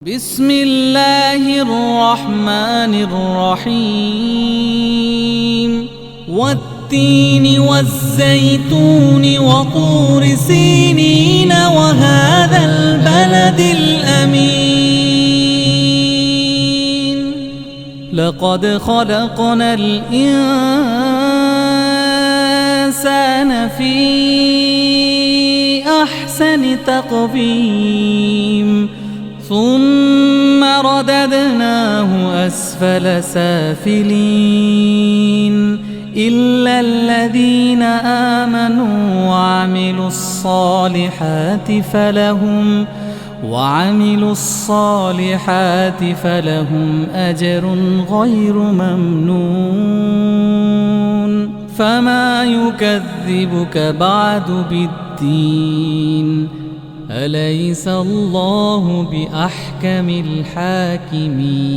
بسم الله الرحمن الرحيم والتين والزيتون وطور سينين وهذا البلد الأمين لقد خلقنا الإنسان في أحسن تقويم ثم رددناه أسفل سافلين إلا الذين آمنوا وعملوا الصالحات فلهم أجر غير ممنون فما يكذبك بعد بالدين أليس الله بأحكم الحاكمين